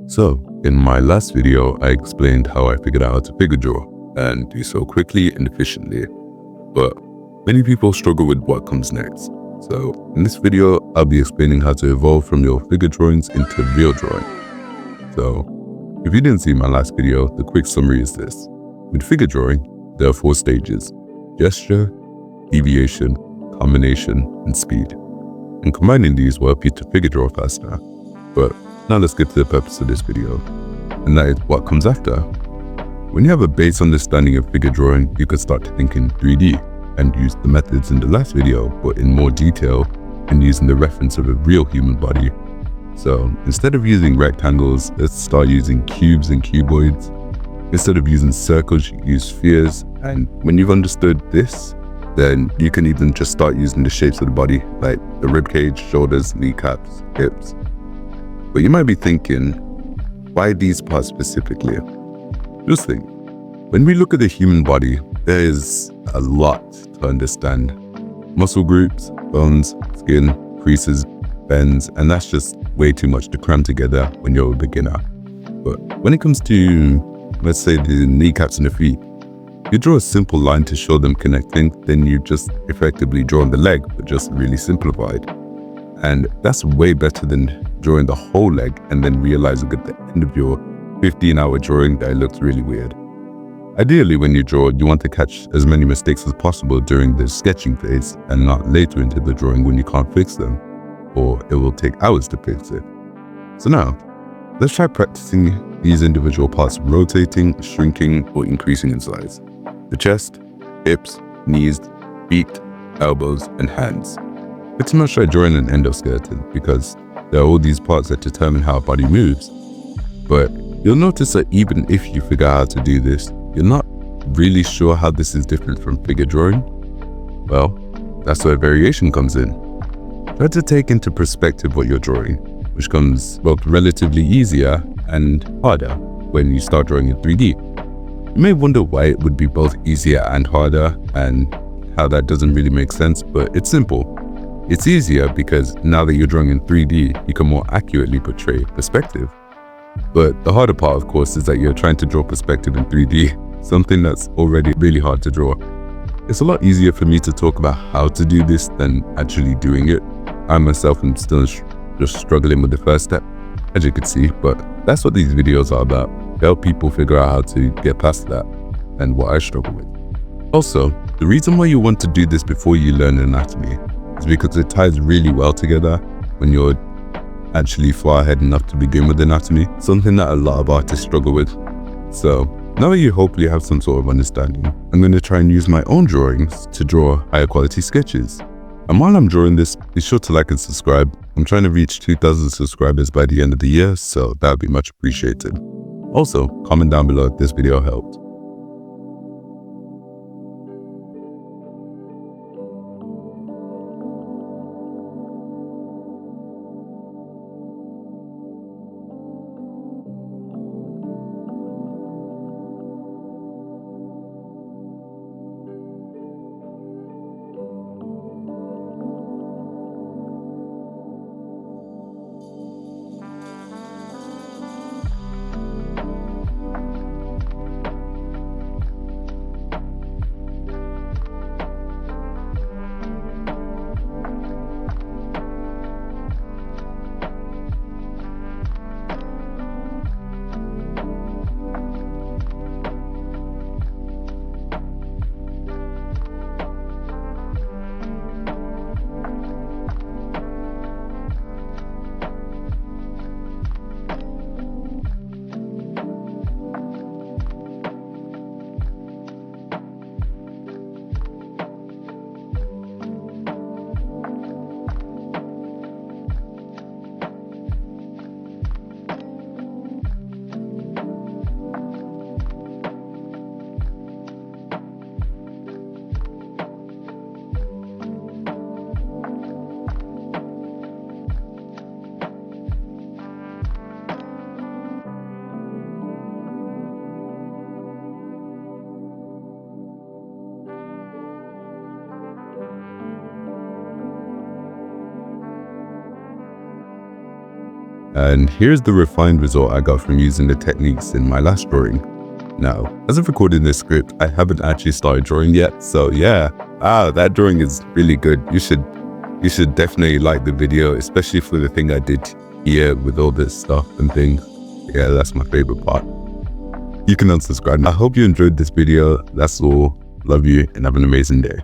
So, in my last video, I explained how I figured out how to figure draw and do so quickly and efficiently. But many people struggle with what comes next. So, in this video, I'll be explaining how to evolve from your figure drawings into real drawing. So, if you didn't see my last video, the quick summary is this. With figure drawing, there are 4 stages: gesture, deviation, combination, and speed. And combining these will help you to figure draw faster. But now let's get to the purpose of this video, and that is what comes after. When you have a base understanding of figure drawing, you can start to think in 3D and use the methods in the last video, but in more detail and using the reference of a real human body. So instead of using rectangles, let's start using cubes and cuboids. Instead of using circles, you use spheres. And when you've understood this, then you can even just start using the shapes of the body, like the rib cage, shoulders, kneecaps, hips. But you might be thinking, why these parts specifically? Just think, when we look at the human body, there is a lot to understand. Muscle groups, bones, skin, creases, bends, and that's just way too much to cram together when you're a beginner. But when it comes to, let's say, the kneecaps and the feet, you draw a simple line to show them connecting, then you just effectively drawn the leg, but just really simplified. And that's way better than drawing the whole leg and then realizing at the end of your 15-hour drawing that it looks really weird. Ideally, when you draw, you want to catch as many mistakes as possible during the sketching phase and not later into the drawing when you can't fix them, or it will take hours to fix it. So now, let's try practicing these individual parts rotating, shrinking, or increasing in size. The chest, hips, knees, feet, elbows, and hands. Pretty much like drawing an endoskeleton, because there are all these parts that determine how a body moves. But you'll notice that even if you figure out how to do this, you're not really sure how this is different from figure drawing. Well, that's where variation comes in. Try to take into perspective what you're drawing, which comes both relatively easier and harder when you start drawing in 3D. You may wonder why it would be both easier and harder and how that doesn't really make sense, but it's simple. It's easier because now that you're drawing in 3D, you can more accurately portray perspective. But the harder part, of course, is that you're trying to draw perspective in 3D, something that's already really hard to draw. It's a lot easier for me to talk about how to do this than actually doing it. I myself am still just struggling with the first step, as you can see, but that's what these videos are about. To help people figure out how to get past that and what I struggle with. Also, the reason why you want to do this before you learn anatomy is because it ties really well together when you're actually far ahead enough to begin with anatomy, something that a lot of artists struggle with. So now that you hopefully have some sort of understanding, I'm going to try and use my own drawings to draw higher quality sketches. And while I'm drawing this, be sure to like and subscribe. I'm trying to reach 2,000 subscribers by the end of the year, so that would be much appreciated. Also, comment down below if this video helped. And here's the refined result I got from using the techniques in my last drawing. Now, as of recording this script, I haven't actually started drawing yet, so yeah, that drawing is really good. You should definitely like the video, especially for the thing I did here with all this stuff and things. Yeah, that's my favorite part. You can unsubscribe. I hope you enjoyed this video. That's all. Love you and have an amazing day.